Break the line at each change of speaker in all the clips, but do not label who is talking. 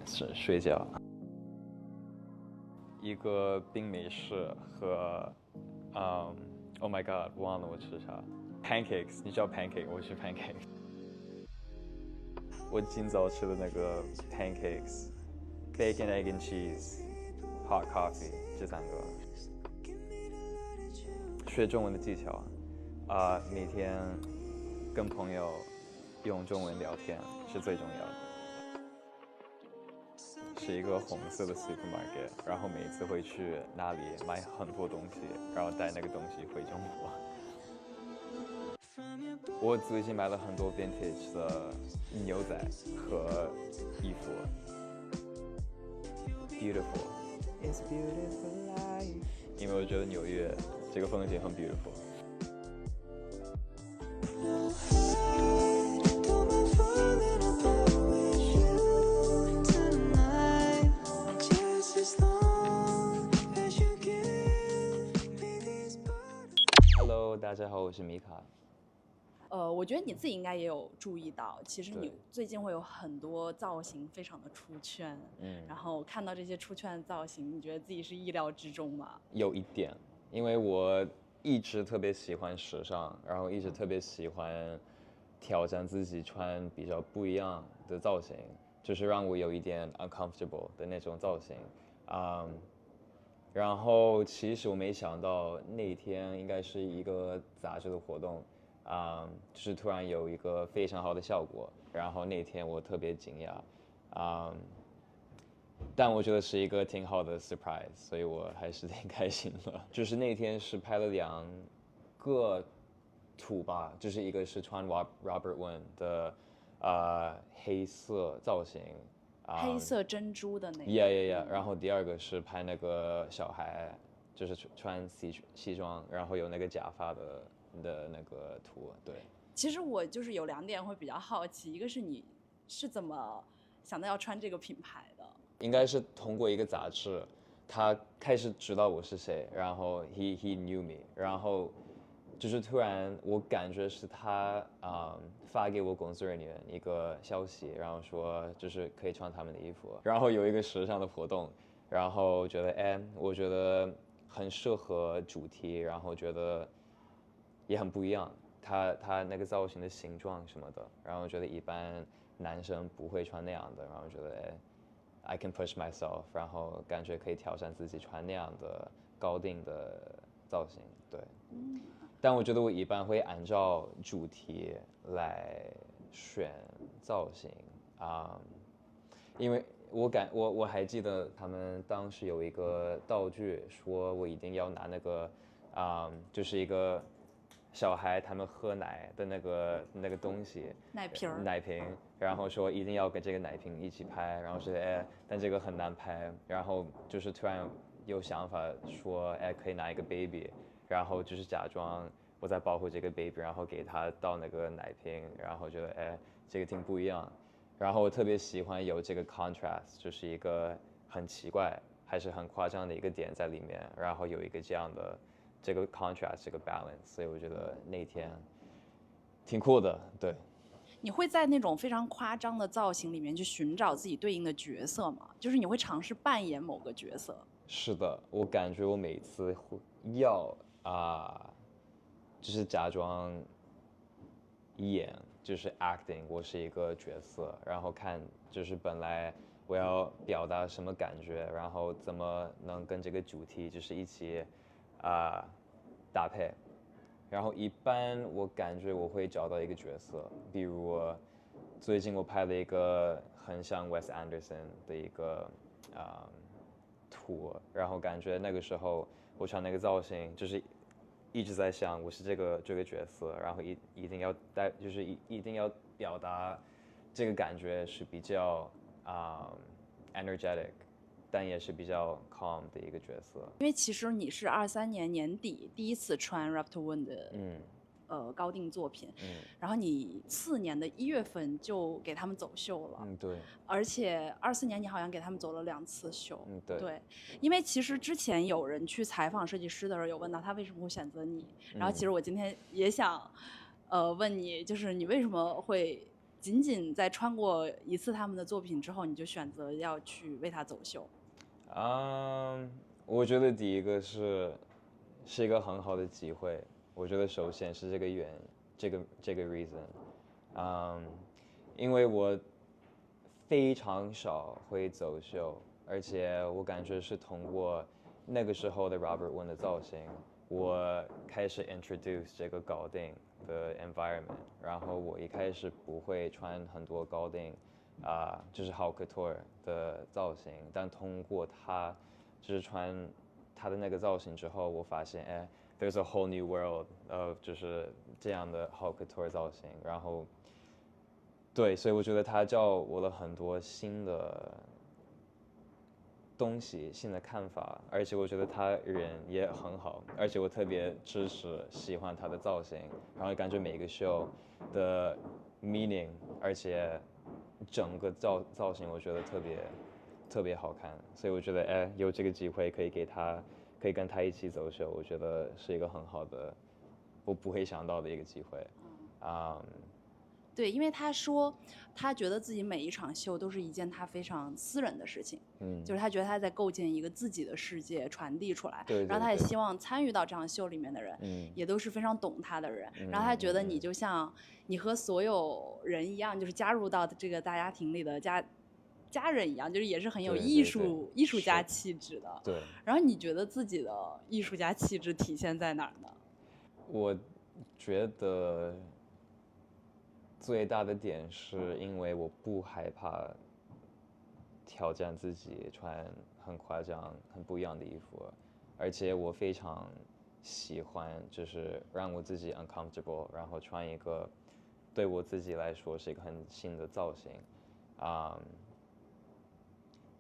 睡觉。一个冰美式和，Oh my god， 忘了我吃啥 ，pancakes， 你知道 pancake， 我吃 pancake。我今早吃的那个 pancakes、bacon egg and cheese、hot coffee 这3个。学中文的技巧每天跟朋友用中文聊天是最重要的。是一个红色的 supermarket， 然后每一次会去那里买很多东西，然后带那个东西回中国。我最近买了很多 vintage 的牛仔和衣服。Beautiful， It's beautiful life， 因为我觉得纽约这个风景很 beautiful。Hello， 大家好，我是米卡。
我觉得你自己应该也有注意到，其实你最近会有很多造型非常的出圈，然后看到这些出圈的造型，你觉得自己是意料之中吗？
有一点，因为我一直特别喜欢时尚，然后一直特别喜欢挑战自己穿比较不一样的造型，就是让我有一点 uncomfortable 的那种造型，然后其实我没想到那天应该是一个杂志的活动，就是突然有一个非常好的效果，然后那天我特别惊讶，但我觉得是一个挺好的 surprise， 所以我还是挺开心的。就是那天是拍了2个图吧，就是一个是穿 Robert Wynn 的黑色造型，
黑色珍珠的那个。
Yeah，然后第2个是拍那个小孩，就是穿西装，然后有那个假发的那个图，对。
其实我就是有2点会比较好奇，一个是你是怎么想到要穿这个品牌的？
应该是通过一个杂志，他开始知道我是谁，然后 he knew me， 然后就是突然我感觉是他发给我工作人员一个消息，然后说就是可以穿他们的衣服，然后有一个时尚的活动，然后觉得我觉得很适合主题，然后觉得也很不一样，他那个造型的形状什么的，然后觉得一般男生不会穿那样的，然后觉得I can push myself， 然后感觉可以挑战自己穿那样的高定的造型，对。但我觉得我一般会按照主题来选造型因为我还记得他们当时有一个道具，说我一定要拿那个就是一个小孩他们喝奶的那个东西，
奶瓶，
然后说一定要跟这个奶瓶一起拍，然后是但这个很难拍，然后就是突然有想法说可以拿一个 baby， 然后就是假装我在保护这个 baby， 然后给他倒那个奶瓶，然后觉得这个挺不一样，然后我特别喜欢有这个 contrast， 就是一个很奇怪还是很夸张的一个点在里面，然后有一个这样的这个 contrast， 这个 balance， 所以我觉得那天挺酷的，对。
你会在那种非常夸张的造型里面去寻找自己对应的角色吗？就是你会尝试扮演某个角色？
是的，我感觉我每次要就是假装演，就是 acting， 我是一个角色，然后看就是本来我要表达什么感觉，然后怎么能跟这个主题就是一起搭配，然后一般我感觉我会找到一个角色，比如最近我拍了一个很像 Wes Anderson 的一个图，然后感觉那个时候我穿那个造型，就是一直在想我是这个角色，然后一定要就是一定要表达这个感觉是比较energetic， 但也是比较 calm 的一个角色。
因为其实你是23年年底第一次穿 Robert Wynn 的高定作品，然后你4年的1月份就给他们走秀了，
对，
而且24年你好像给他们走了2次秀，
对，
因为其实之前有人去采访设计师的时候有问到他为什么会选择你，然后其实我今天也想问你，就是你为什么会仅仅在穿过一次他们的作品之后，你就选择要去为他走秀？
我觉得第一个是一个很好的机会。我觉得首先是这个 reason，因为我非常少会走秀，而且我感觉是通过那个时候的 Robert Won 的造型，我开始 introduce 这个高定的 environment，然后我一开始不会穿很多高定，就是 haute couture 的造型，但通过他就是穿他的那个造型之后，我发现哎，there's a whole new world of 就是这样的 haute couture 造型，然后对，所以我觉得他教我了很多新的东西、新的看法，而且我觉得他人也很好，而且我特别支持、喜欢他的造型，然后感觉每个秀的 meaning，而且整个造型我觉得特别好看，所以我觉得哎，有这个机会可以跟他一起走秀，我觉得是一个很好的，我不会想到的一个机会，
对，因为他说他觉得自己每一场秀都是一件他非常私人的事情，就是他觉得他在构建一个自己的世界传递出来，然后他也希望参与到这场秀里面的人，也都是非常懂他的人，然后他觉得你就像你和所有人一样，就是加入到这个大家庭里的家人一样，就是也是很有艺术家气质的。
对。
然后你觉得自己的艺术家气质体现在哪儿呢？
我觉得最大的点是因为我不害怕挑战自己，穿很夸张、很不一样的衣服，而且我非常喜欢就是让我自己 uncomfortable， 然后穿一个对我自己来说是一个很新的造型，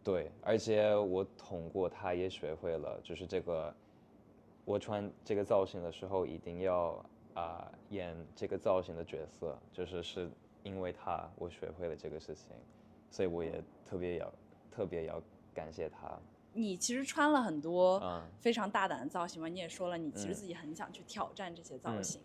对，而且我通过它也学会了，就是这个我穿这个造型的时候一定要演这个造型的角色，是因为他我学会了这个事情，所以我也特别要感谢他。
你其实穿了很多非常大胆的造型嘛，你也说了，你其实自己很想去挑战这些造型。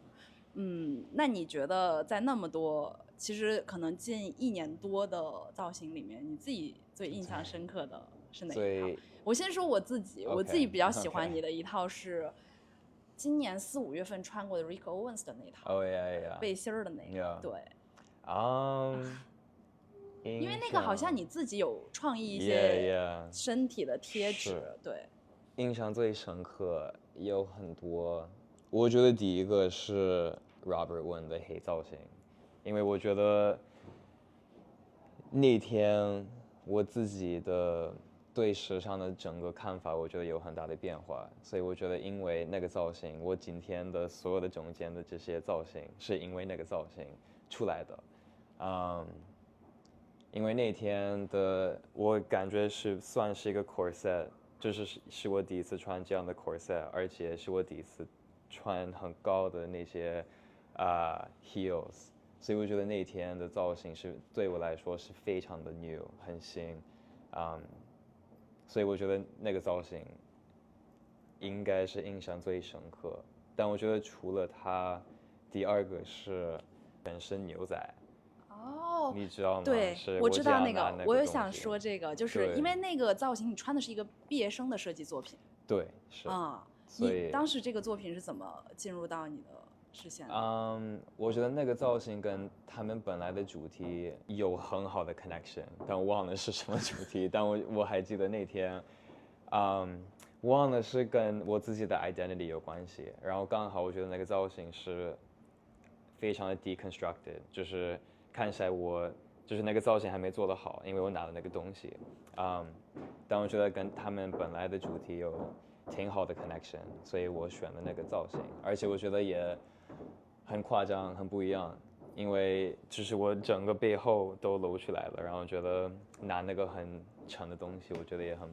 那你觉得在那么多其实可能近1年多的造型里面，你自己最印象深刻的是哪一套？我先说我自己，我自己比较喜欢你的一套是今年4、5月份穿过的 Rick Owens 的那套，背心儿的那个，对。因为那个好像你自己有创意一些身体的贴纸，对。
印象最深刻有很多，我觉得第一个是 Robert Won 的黑造型，因为我觉得那天我自己的对时尚的整个看法，我觉得有很大的变化，所以我觉得因为那个造型，我今天的所有的中间的这些造型是因为那个造型出来的，因为那天的我感觉算是一个 corset， 是我第一次穿这样的 corset， 而且是我第一次穿很高的那些heels， 所以我觉得那天的造型对我来说是非常的 new， 很新，所以我觉得那个造型应该是印象最深刻。但我觉得除了它，第二个是本身牛仔。你知道吗？
对，我知道那个，我也想说这个，就是因为那个造型，你穿的是一个毕业生的设计作品。
对，是。
你当时这个作品是怎么进入到你的视线的？
我觉得那个造型跟他们本来的主题有很好的 connection， 但我忘了是什么主题。但我还记得那天，忘了是跟我自己的 identity 有关系。然后刚好我觉得那个造型是非常的 deconstructed， 就是看起来就是那个造型还没做得好，因为我拿了那个东西，但我觉得跟他们本来的主题有挺好的 connection， 所以我选了那个造型，而且我觉得也很夸张，很不一样，因为就是我整个背后都露出来了，然后觉得拿那个很沉的东西，我觉得也很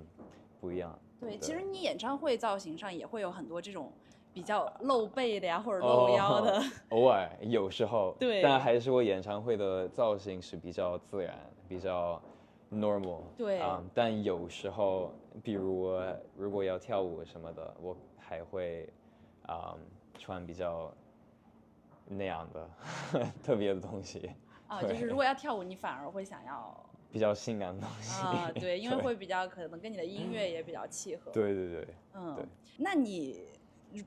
不一样。
对，其实你演唱会造型上也会有很多这种比较露背的呀，或者露腰的。
偶尔有时候，
对，
但还是我演唱会的造型是比较自然，比较 normal。
对，
但有时候，比如如果要跳舞什么的，我还会穿比较那样的特别的东西。
就是如果要跳舞，你反而会想要
比较性感的东西
对，因为会比较可能跟你的音乐也比较契合。
对对对，
对。那你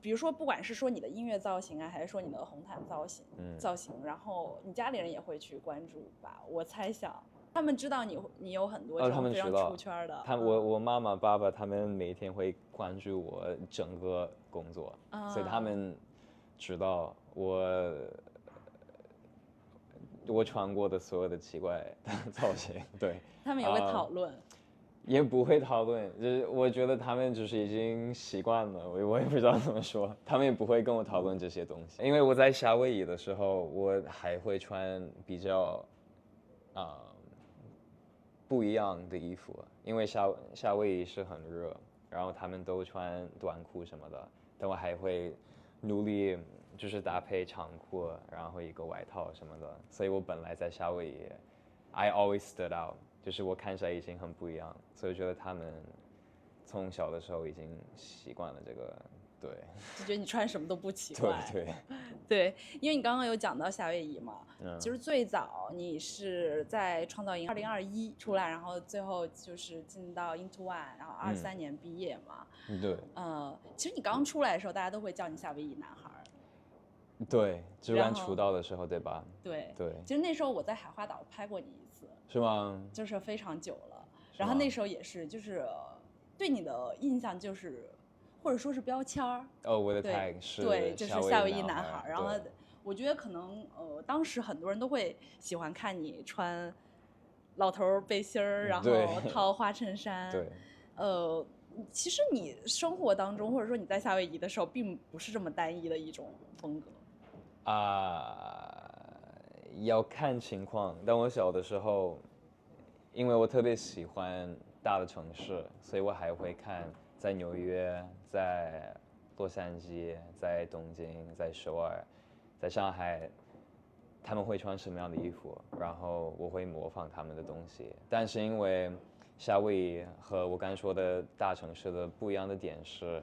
比如说，不管是说你的音乐造型啊，还是说你的红毯造型，然后你家里人也会去关注吧？我猜想，他们知道你有很多这种非常出圈的。
我妈妈、爸爸他们每天会关注我整个工作，所以他们知道我穿过的所有的奇怪的造型。对，
他们也会讨论。
也不会讨论，就是我觉得他们就是已经习惯了，我也不知道怎么说，他们也不会跟我讨论这些东西。因为我在夏威夷的时候，我还会穿比较不一样的衣服，因为夏威夷是很热，然后他们都穿短裤什么的，但我还会努力就是搭配长裤，然后一个外套什么的，所以我本来在夏威夷 I always stood out。就是我看起来已经很不一样，所以我觉得他们从小的时候已经习惯了这个，对，
就觉得你穿什么都不奇怪。
对，
因为你刚刚有讲到夏威夷嘛，其实最早你是在创造营2021出来，然后最后就是进到 Into One， 然后23年毕业嘛。
对。
其实你刚出来的时候，大家都会叫你夏威夷男孩。
对，就刚出道的时候，对吧？
对。其实那时候我在海花岛拍过你一次。
是吗？
就是非常久了，然后那时候也是，就是对你的印象就是，或者说是标签儿。
我的 tag 是
对，就是夏威夷男孩。然后我觉得可能当时很多人都会喜欢看你穿老头背心儿，然后套花衬衫。
对。
其实你生活当中，或者说你在夏威夷的时候，并不是这么单一的一种风格。
要看情况，但我小的时候，因为我特别喜欢大的城市，所以我还会看在纽约、在洛杉矶、在东京、在首尔、在上海，他们会穿什么样的衣服，然后我会模仿他们的东西。但是因为夏威夷和我刚才说的大城市的不一样的点是，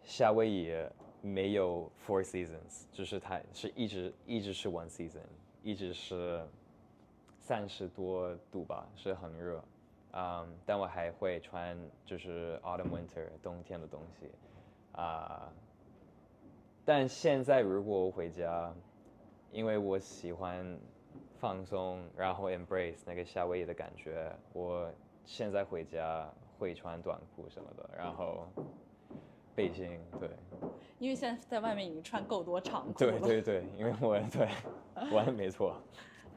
夏威夷没有 four seasons， 就是它是一直是 one season。一直是30多度吧，是很热，但我还会穿就是 autumn winter 冬天的东西，但现在如果我回家，因为我喜欢放松，然后 embrace 那个夏威夷的感觉，我现在回家会穿短裤什么的，然后背心，对。
因为现在在外面已经穿够多长裤了。
对，因为我没错。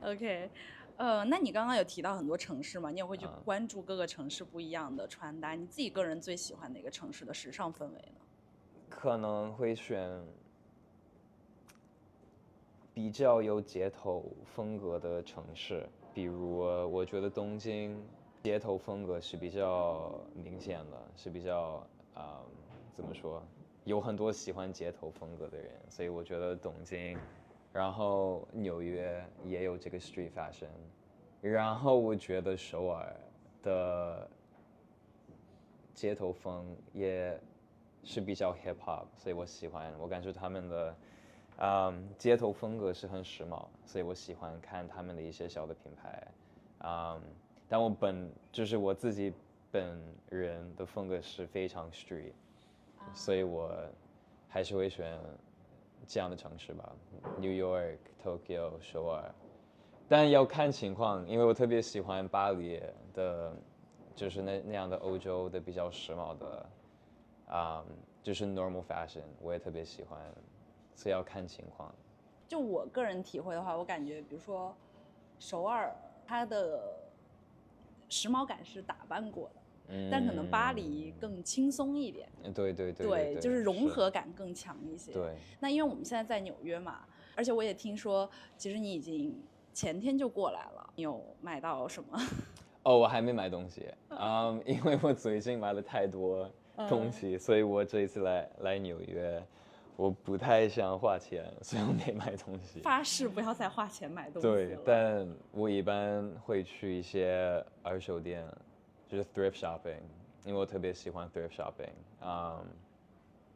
OK，那你刚刚有提到很多城市嘛，你也会去关注各个城市不一样的穿搭，你自己个人最喜欢哪个城市的时尚氛围呢？
可能会选比较有街头风格的城市，比如我觉得东京街头风格是比较明显的，是比较怎么说？有很多喜欢街头风格的人，所以我觉得东京，然后纽约也有这个 street fashion， 然后我觉得首尔的街头风也是比较 hip hop， 所以我喜欢，我感觉他们的街头风格是很时髦，所以我喜欢看他们的一些小的品牌，但就是我自己本人的风格是非常 street。所以我还是会选这样的城市吧 ，New York、Tokyo、首尔，但要看情况，因为我特别喜欢巴黎的，就是那样的欧洲的比较时髦的，就是 normal fashion， 我也特别喜欢，所以要看情况。
就我个人体会的话，我感觉，比如说首尔，它的时髦感是打扮过的。但可能巴黎更轻松一点，
对，
就是融合感更强一些。
对，
那因为我们现在在纽约嘛，而且我也听说，其实你已经前天就过来了，你有买到什么？
我还没买东西，因为我最近买了太多东西，所以我这一次来纽约，我不太想花钱，所以我没买东西。
发誓不要再花钱买东西了。
对，但我一般会去一些二手店。就是 thrift shopping， 因为我特别喜欢 thrift shopping，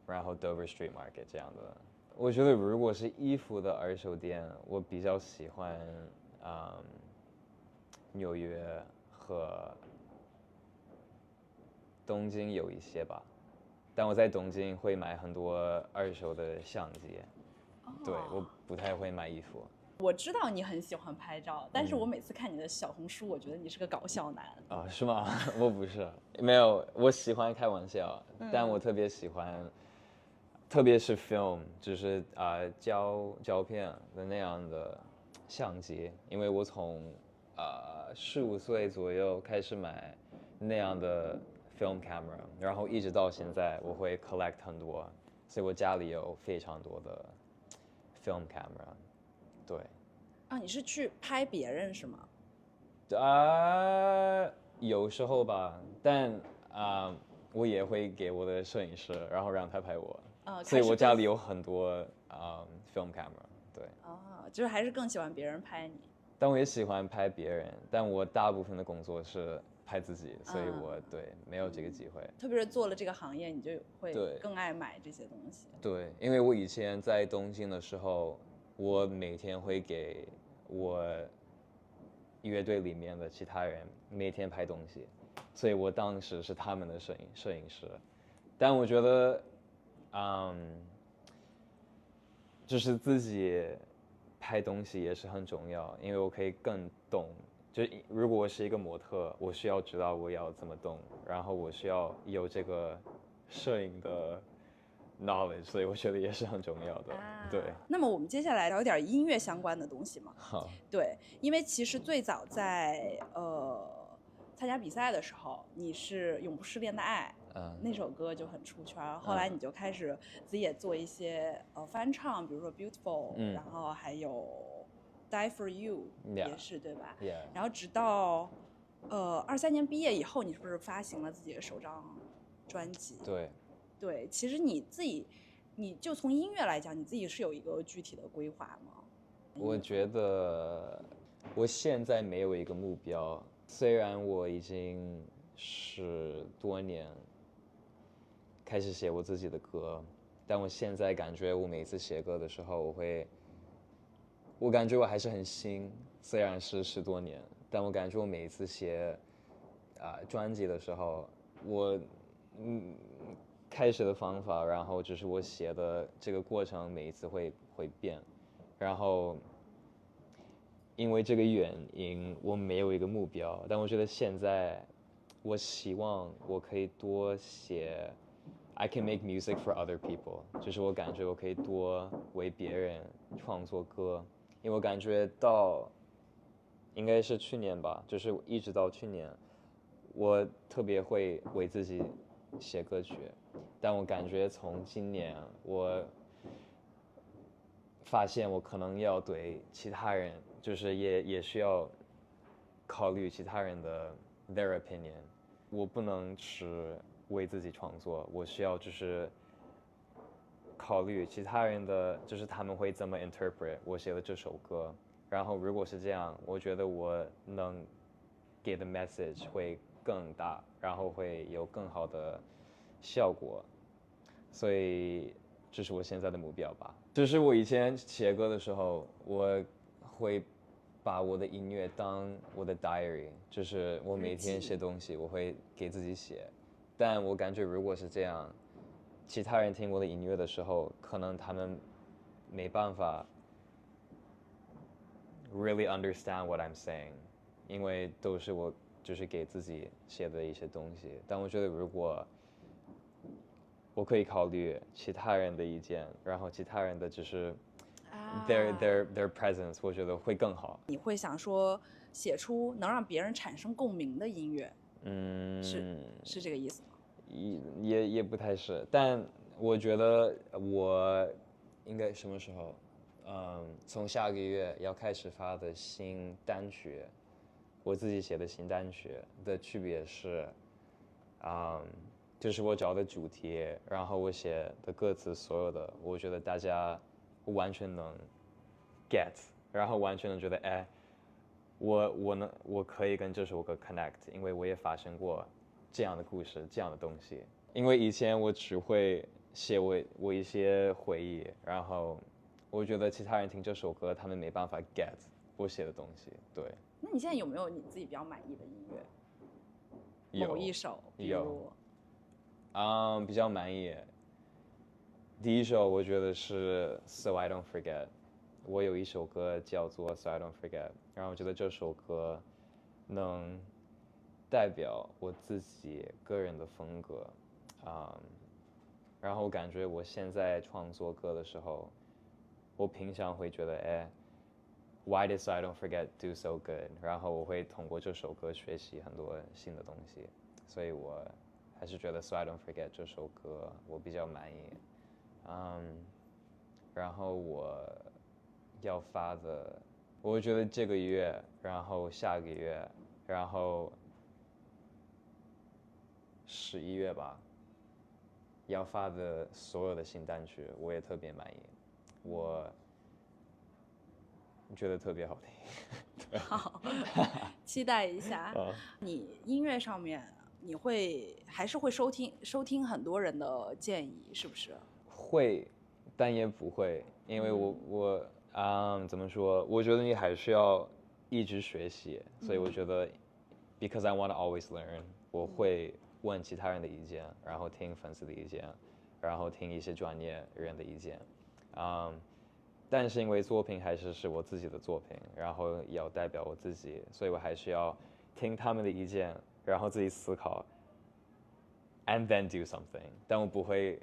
然后 Dover Street Market 这样的。我觉得如果是衣服的二手店，我比较喜欢纽约和东京有一些吧，但我在东京会买很多二手的相机，对，我不太会买衣服。
我知道你很喜欢拍照，但是我每次看你的小红书，我觉得你是个搞笑男。
啊，是吗？我不是，没有，我喜欢开玩笑，但我特别喜欢，特别是 film， 就是胶片的那样的相机，因为我从15岁左右开始买那样的 film camera， 然后一直到现在，我会 collect 很多，所以我家里有非常多的 film camera。对，
你是去拍别人是吗？
有时候吧，但我也会给我的摄影师，然后让他拍我。所以我家里有很多film camera。对。
就是还是更喜欢别人拍你。
但我也喜欢拍别人，但我大部分的工作是拍自己，所以我没有这个机会。
特别是做了这个行业，你就会更爱买这些东西。
对，因为我以前在东京的时候，我每天会给我乐队里面的其他人每天拍东西，所以我当时是他们的摄影师。但我觉得，就是自己拍东西也是很重要，因为我可以更懂。就如果我是一个模特，我需要知道我要怎么动，然后我需要有这个摄影的 knowledge， 所以我觉得也是很重要的。对。
那么我们接下来聊点音乐相关的东西嘛。
好。
对，因为其实最早在参加比赛的时候，你是《永不失恋的爱》。那首歌就很出圈，后来你就开始自己也做一些翻唱，比如说 Beautiful，然后还有 Die for You 也是对吧？然后直到23年毕业以后，你是不是发行了自己的首张专辑？对，其实你自己，你就从音乐来讲，你自己是有一个具体的规划吗？
我觉得我现在没有一个目标，虽然我已经10多年开始写我自己的歌，但我现在感觉我每次写歌的时候，我感觉我还是很新，虽然是10多年，但我感觉我每一次写专辑的时候，我开始的方法，然后就是我写的这个过程，每一次会变，然后因为这个原因，我没有一个目标，但我觉得现在，我希望我可以多写。I can make music for other people， 就是我感觉我可以多为别人创作歌，因为我感觉到应该是去年吧，就是一直到去年，我特别会为自己写歌曲，但我感觉从今年我发现我可能要对其他人，就是也需要考虑其他人的 their opinion， 我不能只为自己创作，我需要就是考虑其他人的，就是他们会怎么 interpret 我写的这首歌，然后如果是这样，我觉得我能给的 message 会更大，然后会有更好的效果，所以这是我现在的目标吧。就是我以前写歌的时候，我会把我的音乐当我的 diary， 就是我每天写东西，我会给自己写。但我感觉如果是这样，其他人听我的音乐的时候，可能他们没办法 really understand what I'm saying， 因为都是我就是给自己写的一些东西。但我觉得如果我可以考虑其他人的意见，然后其他人的就是their presence， 我觉得会更好。
你会想说写出能让别人产生共鸣的音乐？是这个意思吗？
也不太是，但我觉得我应该什么时候？从下个月要开始发的新单曲，我自己写的新单曲的区别是，就是我找的主题，然后我写的歌词，所有的，我觉得大家完全能 get， 然后完全能觉得，哎，我可以跟这首歌 connect， 因为我也发生过这样的故事，这样的东西。因为以前我只会写我一些回忆，然后我觉得其他人听这首歌，他们没办法 get 我写的东西。对。
那你现在有没有你自己比较满意的音乐？某一首，比如？
比较满意。第一首我觉得是 So I Don't Forget， 我有一首歌叫做 So I Don't Forget， 然后我觉得这首歌能代表我自己个人的风格，然后我感觉我现在创作歌的时候，我平常会觉得Why did So I Don't Forget do so good？ 然后我会通过这首歌学习很多新的东西，所以我还是觉得 So I Don't Forget 这首歌我比较满意。然后我要发的，我觉得这个月，然后下个月，然后11月吧，要发的所有的新单曲，我也特别满意，我觉得特别好听。
好，期待一下。你音乐上面，你还是会收听很多人的建议，是不是？
会，但也不会，因为我怎么说？我觉得你还是要一直学习，所以我觉得 ，because I want to always learn， 我会问其他人的意见，然后听粉丝的意见，然后听一些专业人的意见，但是因为作品还是我自己的作品，然后也要代表我自己，所以我还是要听他们的意见，然后自己思考 ，and then do something， 但我不会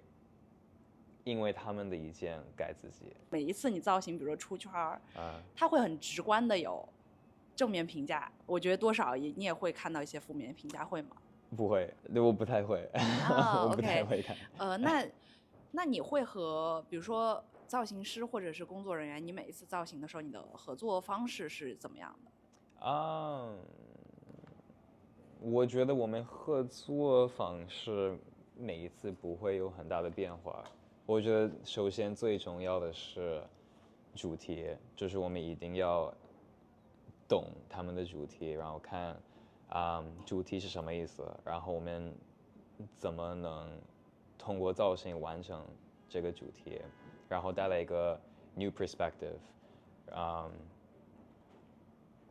因为他们的意见改自己。
每一次你造型，比如说出圈他会很直观的有正面评价，我觉得多少你也会看到一些负面评价，会吗？
不会，我不太会，我不太会看。
那你会和比如说造型师或者是工作人员，你每一次造型的时候，你的合作方式是怎么样的？
我觉得我们合作方式每一次不会有很大的变化。我觉得首先最重要的是主题，就是我们一定要懂他们的主题，然后看主题是什么意思，然后我们怎么能通过造型完成这个主题，然后带来一个 new perspective，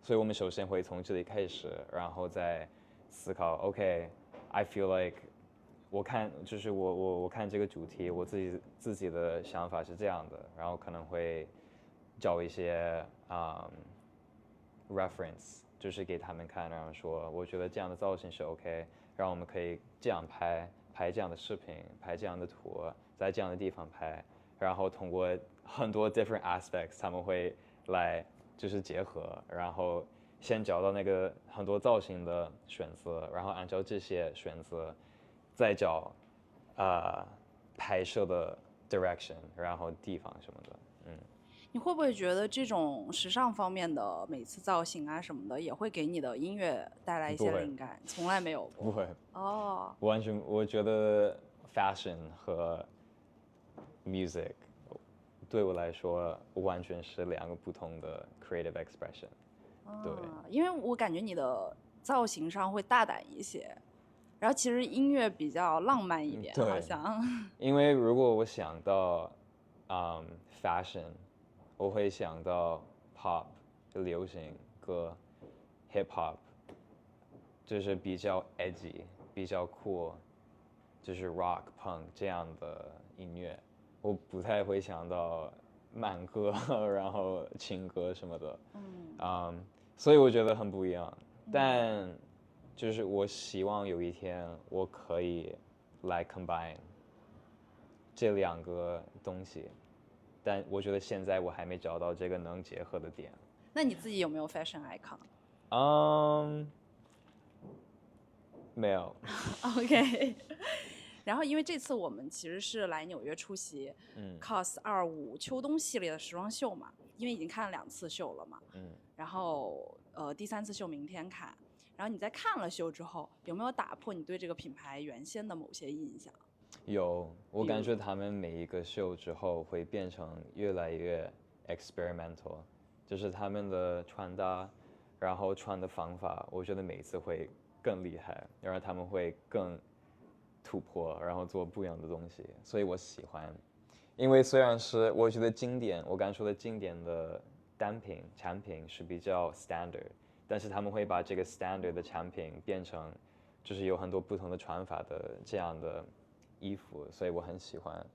所以我们首先会从这里开始，然后再思考 ，OK，I feel like 我看这个主题，我自己的想法是这样的，然后可能会找一些reference， 就是给他们看，然后说我觉得这样的造型是 OK， 然后我们可以这样拍这样的视频，拍这样的图，在这样的地方拍，然后通过很多 different aspects， 他们会来就是结合，然后先找到那个很多造型的选择，然后按照这些选择再找拍摄的 direction， 然后地方什么的。
你会不会觉得这种时尚方面的每次造型啊什么的，也会给你的音乐带来一些灵感？从来没有过。
不会。
完
全，我觉得 fashion 和 music 对我来说完全是两个不同的 creative expression。对。
因为我感觉你的造型上会大胆一些，然后其实音乐比较浪漫一点，好像。
因为如果我想到fashion， 我会想到 pop 流行歌 ，hip hop， 就是比较 edgy， 比较酷，就是 rock punk 这样的音乐。我不太会想到慢歌，然后情歌什么的。所以我觉得很不一样。但就是我希望有一天我可以来 combine 这两个东西。但我觉得现在我还没找到这个能结合的点。
那你自己有没有 fashion icon？
没有。
OK。然后因为这次我们其实是来纽约出席COS 25秋冬系列的时装秀嘛，因为已经看了2次秀了嘛。然后第3次秀明天看。然后你在看了秀之后，有没有打破你对这个品牌原先的某些印象？
有，我感觉他们每一个秀之后会变成越来越 experimental， 就是他们的穿搭，然后穿的方法，我觉得每一次会更厉害，然后他们会更突破，然后做不一样的东西，所以我喜欢。因为虽然是我觉得经典，我刚才说的经典的单品产品是比较 standard， 但是他们会把这个 standard 的产品变成就是有很多不同的穿法的这样的衣服，所以我很喜欢